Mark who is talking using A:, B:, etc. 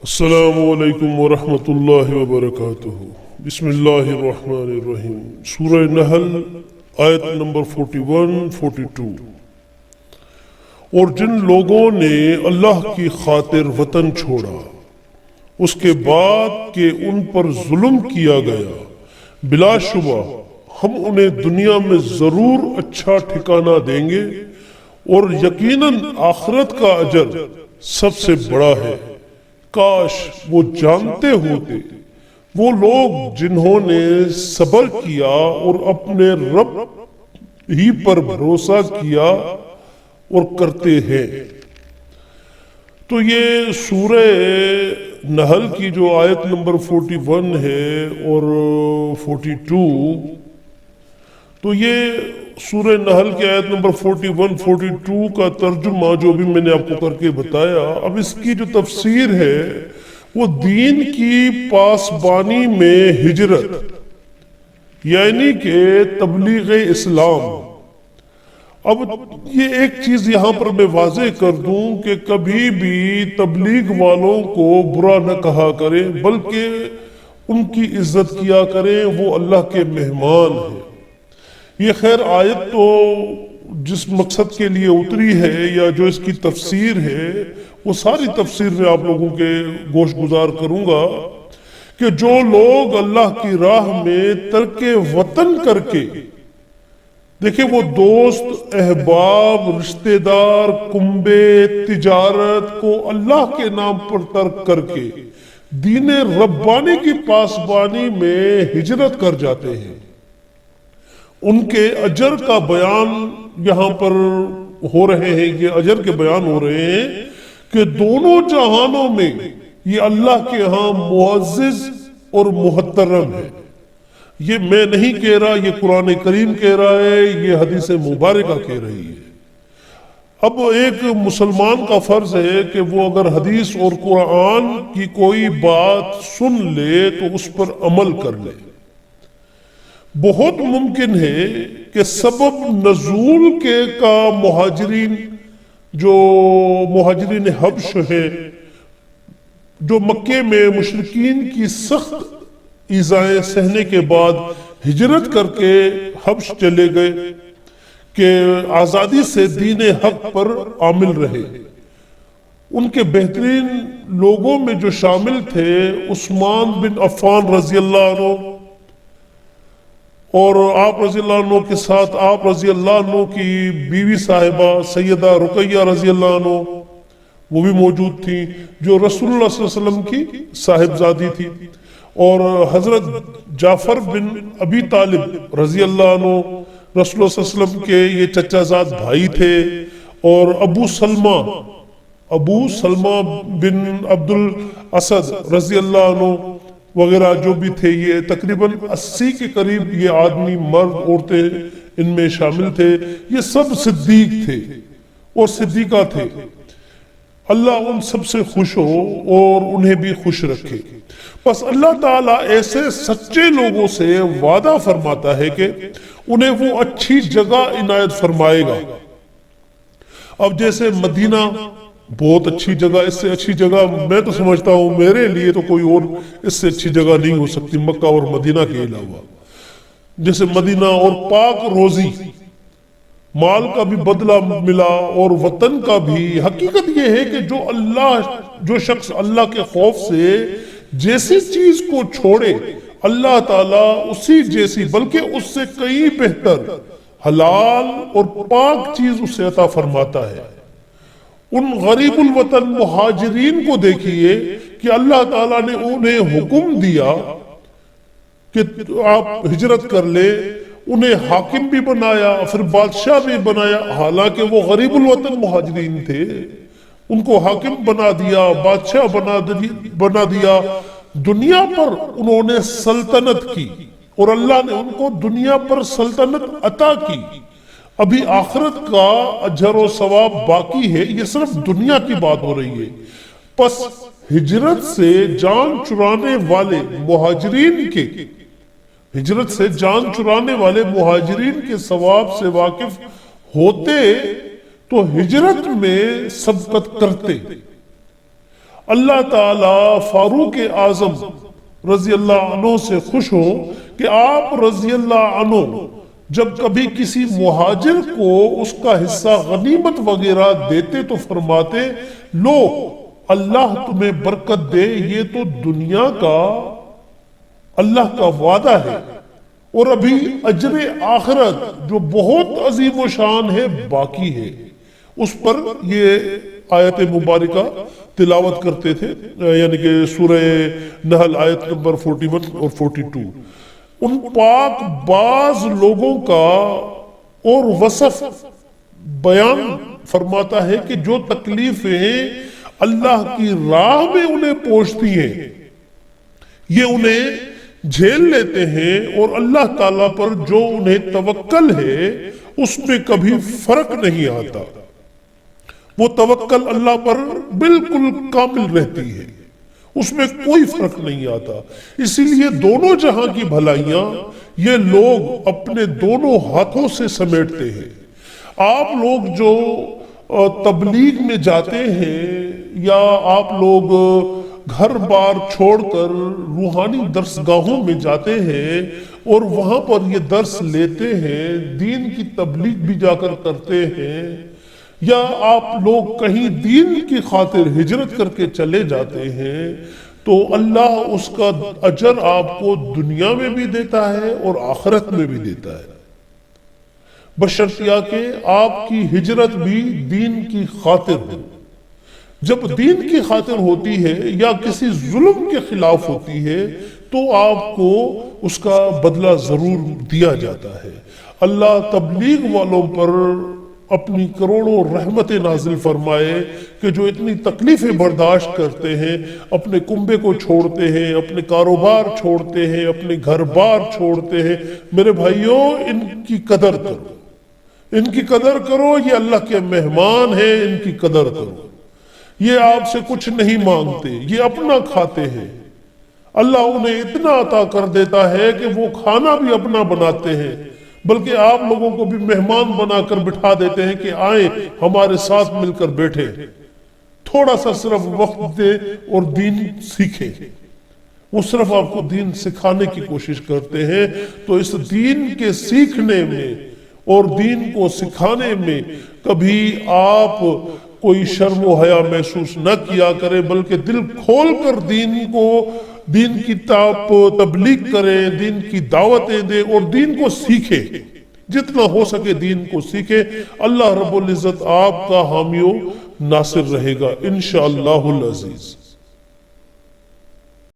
A: السلام علیکم ورحمۃ اللہ وبرکاتہ۔ بسم اللہ الرحمن الرحیم۔ سورہ نحل آیت نمبر 41-42۔ اور جن لوگوں نے اللہ کی خاطر وطن چھوڑا اس کے بعد کہ ان پر ظلم کیا گیا، بلا شبہ ہم انہیں دنیا میں ضرور اچھا ٹھکانہ دیں گے اور یقیناً آخرت کا اجر سب سے بڑا ہے۔ کاش وہ جانتے ہوتے، وہ لوگ جنہوں نے صبر کیا اور اپنے رب ہی پر بھروسہ کیا اور کرتے ہیں۔ تو یہ سورہ نحل کی جو آیت نمبر 41 ہے اور 42، تو یہ سورہ نحل کی آیت نمبر 41-42 کا ترجمہ جو بھی میں نے آپ کو کر کے بتایا، اب اس کی جو تفسیر ہے وہ دین کی پاسبانی میں ہجرت، یعنی کہ تبلیغ اسلام۔ اب یہ ایک چیز یہاں پر میں واضح کر دوں کہ کبھی بھی تبلیغ والوں کو برا نہ کہا کریں، بلکہ ان کی عزت کیا کریں، وہ اللہ کے مہمان ہیں۔ یہ خیر آیت تو جس مقصد کے لیے اتری ہے یا جو اس کی تفسیر ہے، وہ ساری تفسیر میں آپ لوگوں کے گوش گزار کروں گا کہ جو لوگ اللہ کی راہ میں ترک وطن کر کے، دیکھیں وہ دوست، احباب، رشتہ دار، کنبے، تجارت کو اللہ کے نام پر ترک کر کے دین ربانی کی پاسبانی میں ہجرت کر جاتے ہیں، ان کے اجر کا بیان یہاں پر ہو رہے ہیں، یہ اجر کے بیان ہو رہے ہیں کہ دونوں جہانوں میں یہ اللہ کے ہاں معزز اور محترم ہے۔ یہ میں نہیں کہہ رہا، یہ قرآن کریم کہہ رہا ہے، یہ حدیث مبارکہ کہہ رہی ہے۔ اب ایک مسلمان کا فرض ہے کہ وہ اگر حدیث اور قرآن کی کوئی بات سن لے تو اس پر عمل کر لے۔ بہت ممکن ہے کہ سبب نزول کے کا مہاجرین، جو مہاجرین حبش ہیں، جو مکے میں مشرکین کی سخت ایذائیں سہنے کے بعد ہجرت کر کے حبش چلے گئے کہ آزادی سے دین حق پر عامل رہے۔ ان کے بہترین لوگوں میں جو شامل تھے عثمان بن عفان رضی اللہ عنہ، اور آپ رضی اللہ عنہ کے ساتھ آپ رضی اللہ عنہ کی بیوی صاحبہ سیدہ رقیہ رضی اللہ عنہ وہ بھی موجود تھی، جو رسول اللہ صلی اللہ علیہ وسلم کی صاحبزادی تھی، اور حضرت جعفر بن ابی طالب رضی اللہ عنہ رسول اللہ صلی اللہ علیہ وسلم کے یہ چچا زاد بھائی تھے، اور ابو سلمہ بن عبد الاسد رضی اللہ عنہ وغیرہ جو بھی تھے، یہ تقریباً 80 کے قریب یہ آدمی، مرد، عورتیں ان میں شامل تھے۔ یہ سب صدیق تھے اور صدیقہ تھے۔ اللہ ان سب سے خوش ہو اور انہیں بھی خوش رکھے۔ بس اللہ تعالیٰ ایسے سچے لوگوں سے وعدہ فرماتا ہے کہ انہیں وہ اچھی جگہ عنایت فرمائے گا۔ اب جیسے مدینہ بہت اچھی جگہ، اس سے اچھی جگہ میں تو سمجھتا ہوں میرے لیے تو کوئی اور اس سے اچھی جگہ نہیں ہو سکتی مکہ اور مدینہ کے علاوہ۔ جیسے مدینہ اور پاک روزی، مال کا بھی بدلہ ملا اور وطن کا بھی۔ حقیقت یہ ہے کہ جو شخص اللہ کے خوف سے جیسی چیز کو چھوڑے، اللہ تعالیٰ اسی جیسی بلکہ اس سے کئی بہتر حلال اور پاک چیز اسے عطا فرماتا ہے۔ ان غریب الوطن مہاجرین کو دیکھیے کہ اللہ تعالیٰ نے انہیں حکم دیا کہ آپ ہجرت کر لیں، انہیں حاکم بھی بنایا، پھر بادشاہ بھی بنایا، حالانکہ وہ غریب الوطن مہاجرین تھے، ان کو حاکم بنا دیا، بادشاہ بنا دیا، دنیا پر انہوں نے سلطنت کی، اور اللہ نے ان کو دنیا پر سلطنت عطا کی۔ ابھی آخرت کا اجر و ثواب باقی ہے، یہ صرف دنیا کی بات ہو رہی ہے۔ پس ہجرت سے جان چرانے والے مہاجرین کے ثواب سے واقف ہوتے تو ہجرت میں سبقت کرتے۔ اللہ تعالی فاروق اعظم رضی اللہ عنہ سے خوش ہو کہ آپ رضی اللہ عنہ جب کبھی کسی مہاجر کو اس کا حصہ غنیمت وغیرہ دیتے تو فرماتے لو اللہ تمہیں برکت دے، یہ تو دنیا کا اللہ کا وعدہ ہے اور ابھی اجر آخرت جو بہت عظیم و شان ہے باقی ہے۔ اس پر یہ آیت مبارکہ تلاوت کرتے تھے، یعنی کہ سورہ نحل آیت نمبر 41 اور 42۔ ان پاک باز لوگوں کا اور وصف بیان فرماتا ہے کہ جو تکلیفیں اللہ کی راہ میں انہیں پہنچتی ہیں یہ انہیں جھیل لیتے ہیں، اور اللہ تعالیٰ پر جو انہیں توکل ہے اس میں کبھی فرق نہیں آتا، وہ توکل اللہ پر بالکل کامل رہتی ہے، اس میں کوئی فرق نہیں آتا۔ اسی لیے دونوں جہاں کی بھلائیاں یہ لوگ اپنے دونوں ہاتھوں سے سمیٹتے ہیں۔ آپ لوگ جو تبلیغ میں جاتے ہیں یا آپ لوگ گھر بار چھوڑ کر روحانی درسگاہوں میں جاتے ہیں اور وہاں پر یہ درس لیتے ہیں، دین کی تبلیغ بھی جا کر کرتے ہیں، یا آپ لوگ کہیں دین کی خاطر ہجرت کر کے چلے جاتے ہیں، تو اللہ اس کا اجر آپ کو دنیا میں بھی دیتا ہے اور آخرت میں بھی دیتا ہے، بشرطیہ کہ آپ کی ہجرت بھی دین کی خاطر ہو۔ جب دین کی خاطر ہوتی ہے یا کسی ظلم کے خلاف ہوتی ہے تو آپ کو اس کا بدلہ ضرور دیا جاتا ہے۔ اللہ تبلیغ والوں پر اپنی کروڑوں رحمتیں نازل فرمائے کہ جو اتنی تکلیفیں برداشت کرتے ہیں، اپنے کنبے کو چھوڑتے ہیں، اپنے کاروبار چھوڑتے ہیں، اپنے گھر بار چھوڑتے ہیں۔ میرے بھائیوں، ان کی قدر کرو، ان کی قدر کرو، یہ اللہ کے مہمان ہیں، ان کی قدر کرو۔ یہ آپ سے کچھ نہیں مانگتے، یہ اپنا کھاتے ہیں، اللہ انہیں اتنا عطا کر دیتا ہے کہ وہ کھانا بھی اپنا بناتے ہیں، بلکہ آپ لوگوں کو بھی مہمان بنا کر بٹھا دیتے ہیں کہ آئیں ہمارے ساتھ مل کر بیٹھے، تھوڑا سا صرف وقت دے اور دین سیکھیں۔ وہ صرف آپ کو دین سکھانے کی کوشش کرتے ہیں۔ تو اس دین کے سیکھنے میں اور دین کو سکھانے میں کبھی آپ کوئی شرم و حیا محسوس نہ کیا کریں، بلکہ دل کھول کر دین کی تبلیغ کریں، دین کی دعوتیں دیں اور دین کو سیکھیں، جتنا ہو سکے دین کو سیکھیں۔ اللہ رب العزت آپ کا حامی و ناصر رہے گا انشاءاللہ العزیز۔